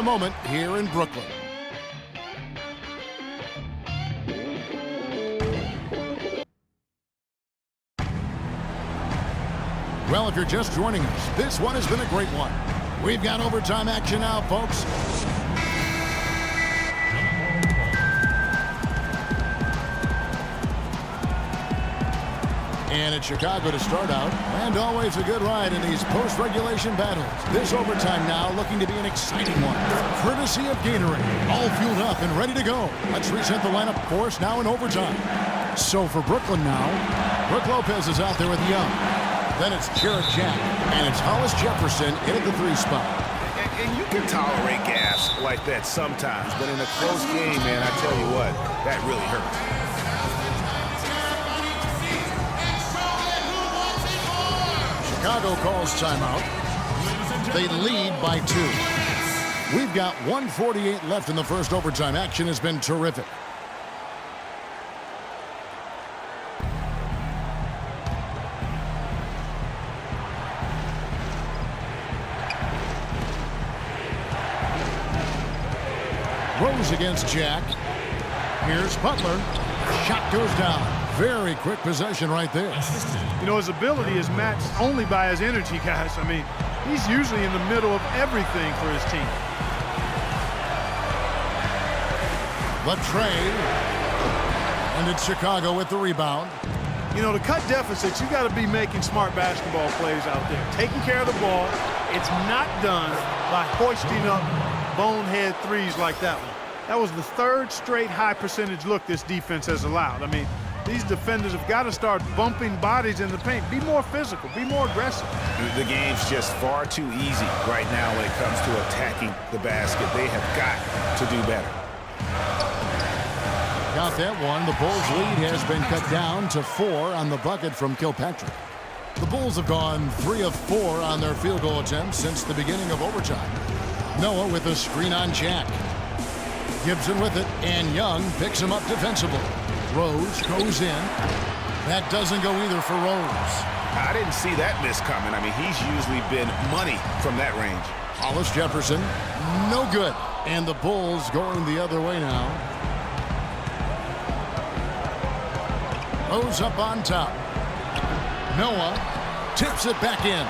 A moment here in Brooklyn. Well, if you're just joining us, this one has been a great one. We've got overtime action now, folks. And it's Chicago to start out, and always a good ride in these post-regulation battles. This overtime now looking to be an exciting one, courtesy of Gatorade. All fueled up and ready to go. Let's reset the lineup for us now in overtime. So for Brooklyn now, Brook Lopez is out there with Young. Then it's Jarrett Jack, and it's Hollis Jefferson in at the 3 spot. And you can tolerate gas like that sometimes, but in a close game, man, I tell you what, that really hurts. Chicago calls timeout. They lead by 2. We've got 1:48 left in the first overtime. Action has been terrific. Rose against Jack. Here's Butler. Shot goes down. Very quick possession right there. You know, his ability is matched only by his energy, guys. I mean, he's usually in the middle of everything for his team. The trade. And it's Chicago with the rebound. You know, to cut deficits, you got to be making smart basketball plays out there. Taking care of the ball. It's not done by hoisting up bonehead threes like that one. That was the 3rd straight high percentage look this defense has allowed. I mean, these defenders have got to start bumping bodies in the paint. Be more physical. Be more aggressive. The game's just far too easy right now when it comes to attacking the basket. They have got to do better. Got that one. The Bulls' lead has been cut down to 4 on the bucket from Kilpatrick. The Bulls have gone 3 of 4 on their field goal attempts since the beginning of overtime. Noah with a screen on Jack. Gibson with it, and Young picks him up defensively. Rose goes in. That doesn't go either for Rose. I didn't see that miss coming. I mean, he's usually been money from that range. Hollis Jefferson, no good. And the Bulls going the other way now. Rose up on top. Noah tips it back in.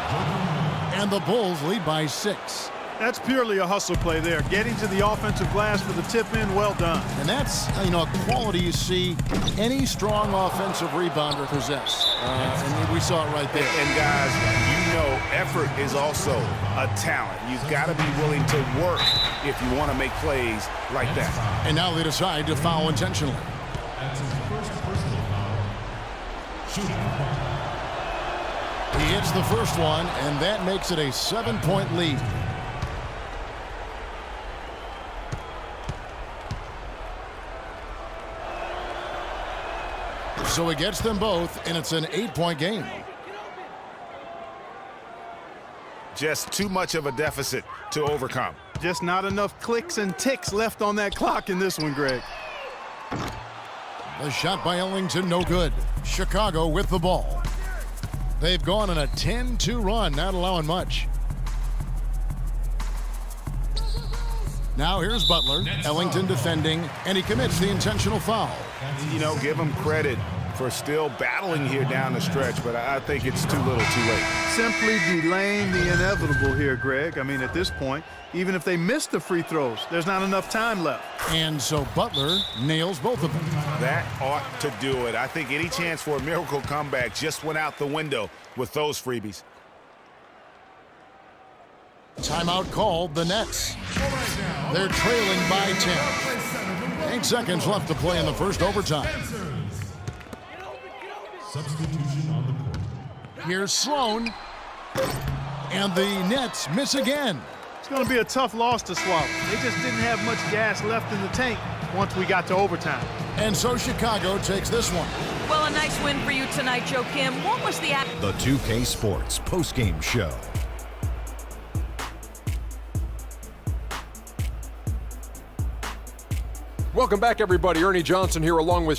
And the Bulls lead by 6. That's purely a hustle play there. Getting to the offensive glass for the tip in, well done. And that's, you know, a quality you see any strong offensive rebounder possess. And we saw it right there. And guys, you know, effort is also a talent. You've got to be willing to work if you want to make plays like that. And now they decide to foul intentionally. He hits the first one, and that makes it a 7-point lead. So he gets them both, and it's an 8-point game. Just too much of a deficit to overcome. Just not enough clicks and ticks left on that clock in this one, Greg. The shot by Ellington, no good. Chicago with the ball. They've gone on a 10-2 run, not allowing much. Now here's Butler. Ellington defending, and he commits the intentional foul. You know, give him credit for still battling here down the stretch, but I think it's too little too late. Simply delaying the inevitable here, Greg. I mean, at this point, even if they miss the free throws, there's not enough time left. And so Butler nails both of them. That ought to do it. I think any chance for a miracle comeback just went out the window with those freebies. Timeout called, the Nets. They're trailing by 10. 8 seconds left to play in the first overtime. Substitution on the court. Here's Sloan. And the Nets miss again. It's going to be a tough loss to swallow. They just didn't have much gas left in the tank once we got to overtime. And so Chicago takes this one. Well, a nice win for you tonight, Joakim. What was the... The 2K Sports postgame show. Welcome back, everybody. Ernie Johnson here along with